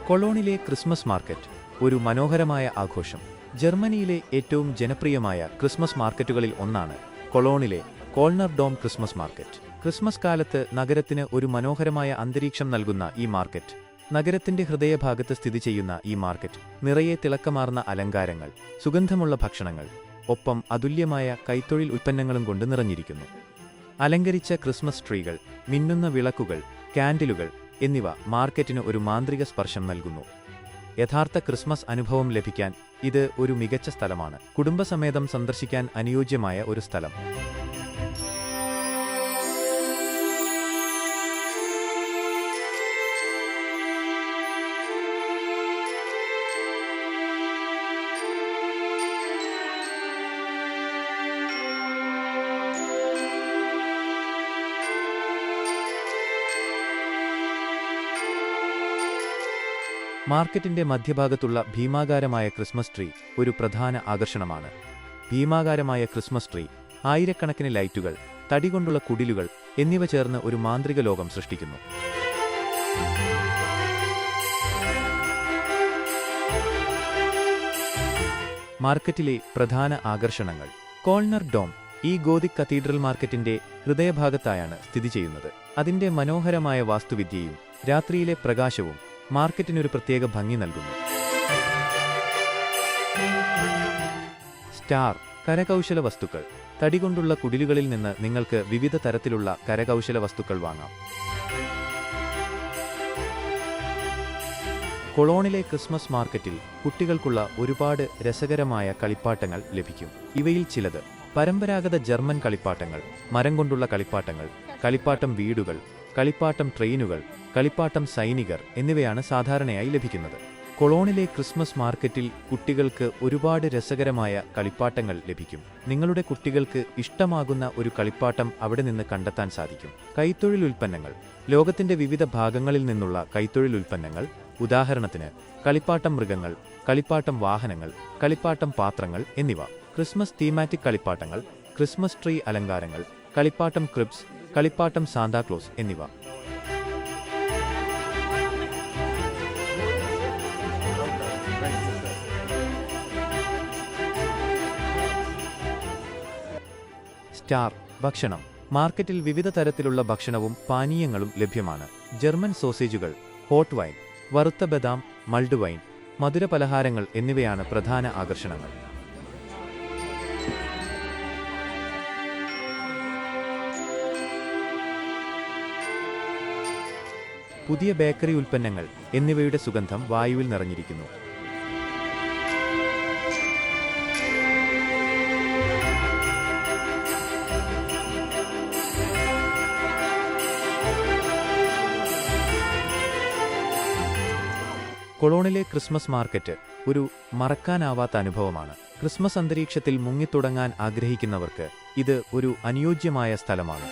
കൊളോണിലെ Christmas market ഒരു മനോഹരമായ ആഘോഷം. ജർമ്മനിയിലെ ഏറ്റവും ജനപ്രിയമായ ക്രിസ്മസ് മാർക്കറ്റുകളിൽ ഒന്നാണ് കൊളോണിലെ കോൾണർ ഡോം ക്രിസ്മസ് മാർക്കറ്റ്. ക്രിസ്മസ് കാലത്ത് നഗരത്തിന് ഒരു മനോഹരമായ അന്തരീക്ഷം നൽകുന്ന ഈ മാർക്കറ്റ്, നഗരത്തിന്റെ ഹൃദയഭാഗത്ത് സ്ഥിതി ചെയ്യുന്ന ഈ മാർക്കറ്റ് നിറയെ തിളക്കമാർന്ന അലങ്കാരങ്ങൾ, സുഗന്ധമുള്ള ഭക്ഷണങ്ങൾ, ഒപ്പം അതുല്യമായ കൈത്തൊഴിൽ ഉൽപ്പന്നങ്ങളും കൊണ്ട് നിറഞ്ഞിരിക്കുന്നു. അലങ്കരിച്ച ക്രിസ്മസ് ട്രീകൾ, മിന്നുന്ന വിളക്കുകൾ, കാൻഡിലുകൾ എന്നിവ മാർക്കറ്റിന് ഒരു മാന്ത്രിക സ്പർശം നൽകുന്നു. യഥാർത്ഥ ക്രിസ്മസ് അനുഭവം ലഭിക്കാൻ ഇത് ഒരു മികച്ച സ്ഥലമാണ്. കുടുംബസമേതം സന്ദർശിക്കാൻ അനുയോജ്യമായ ഒരു സ്ഥലം. മാർക്കറ്റിന്റെ മധ്യഭാഗത്തുള്ള ഭീമാകാരമായ ക്രിസ്മസ് ട്രീ ഒരു പ്രധാന ആകർഷണമാണ്. ഭീമാകാരമായ ക്രിസ്മസ് ട്രീ, ആയിരക്കണക്കിന് ലൈറ്റുകൾ, തടികൊണ്ടുള്ള കുടിലുകൾ എന്നിവ ചേർന്ന് ഒരു മാന്ത്രിക ലോകം സൃഷ്ടിക്കുന്നു. മാർക്കറ്റിലെ പ്രധാന ആകർഷണങ്ങൾ. കോൾണർ ഡോം ഈ ഗോതിക് കത്തീഡ്രൽ മാർക്കറ്റിന്റെ ഹൃദയഭാഗത്തായാണ് സ്ഥിതി ചെയ്യുന്നത്. അതിന്റെ മനോഹരമായ വാസ്തുവിദ്യയും രാത്രിയിലെ പ്രകാശവും മാർക്കറ്റിനൊരു പ്രത്യേക ഭംഗി നൽകുന്നു. സ്റ്റാർ കരകൗശല വസ്തുക്കൾ. തടികൊണ്ടുള്ള കുടിലുകളിൽ നിന്ന് നിങ്ങൾക്ക് വിവിധ തരത്തിലുള്ള കരകൗശല വസ്തുക്കൾ വാങ്ങാം. കൊളോണിലെ ക്രിസ്മസ് മാർക്കറ്റിൽ കുട്ടികൾക്കുള്ള ഒരുപാട് രസകരമായ കളിപ്പാട്ടങ്ങൾ ലഭിക്കും. ഇവയിൽ ചിലത് പരമ്പരാഗത ജർമ്മൻ കളിപ്പാട്ടങ്ങൾ, മരം കൊണ്ടുള്ള കളിപ്പാട്ടങ്ങൾ, കളിപ്പാട്ടം വീടുകൾ, കളിപ്പാട്ടം ട്രെയിനുകൾ, കളിപ്പാട്ടം സൈനികർ എന്നിവയാണ് സാധാരണയായി ലഭിക്കുന്നത്. കൊളോണിലെ ക്രിസ്മസ് മാർക്കറ്റിൽ കുട്ടികൾക്ക് ഒരുപാട് രസകരമായ കളിപ്പാട്ടങ്ങൾ ലഭിക്കും. നിങ്ങളുടെ കുട്ടികൾക്ക് ഇഷ്ടമാകുന്ന ഒരു കളിപ്പാട്ടം അവിടെ നിന്ന് കണ്ടെത്താൻ സാധിക്കും. കൈത്തൊഴിൽ ഉൽപ്പന്നങ്ങൾ. ലോകത്തിന്റെ വിവിധ ഭാഗങ്ങളിൽ നിന്നുള്ള കൈത്തൊഴിൽ ഉൽപ്പന്നങ്ങൾ, ഉദാഹരണത്തിന് കളിപ്പാട്ടം മൃഗങ്ങൾ, കളിപ്പാട്ടം വാഹനങ്ങൾ, കളിപ്പാട്ടം പാത്രങ്ങൾ എന്നിവ. ക്രിസ്മസ് തീമാറ്റിക് കളിപ്പാട്ടങ്ങൾ, ക്രിസ്മസ് ട്രീ അലങ്കാരങ്ങൾ, കളിപ്പാട്ടം ക്രിബ്സ്, കളിപ്പാട്ടം സാന്താക്ലോസ് എന്നിവ. സ്റ്റാർ ഭക്ഷണം. മാർക്കറ്റിൽ വിവിധ തരത്തിലുള്ള ഭക്ഷണവും പാനീയങ്ങളും ലഭ്യമാണ്. ജർമ്മൻ സോസേജുകൾ, ഹോട്ട് വൈൻ, വറുത്ത ബദാം, മൾഡ് വൈൻ, മധുരപലഹാരങ്ങൾ എന്നിവയാണ് പ്രധാന ആകർഷണങ്ങൾ. പുതിയ ബേക്കറി ഉൽപ്പന്നങ്ങൾ എന്നിവയുടെ സുഗന്ധം വായുവിൽ നിറഞ്ഞിരിക്കുന്നു. കൊളോണിലെ ക്രിസ്മസ് മാർക്കറ്റ് ഒരു മറക്കാനാവാത്ത അനുഭവമാണ്. ക്രിസ്മസ് അന്തരീക്ഷത്തിൽ മുങ്ങിത്തുടങ്ങാൻ ആഗ്രഹിക്കുന്നവർക്ക് ഇത് ഒരു അനുയോജ്യമായ സ്ഥലമാണ്.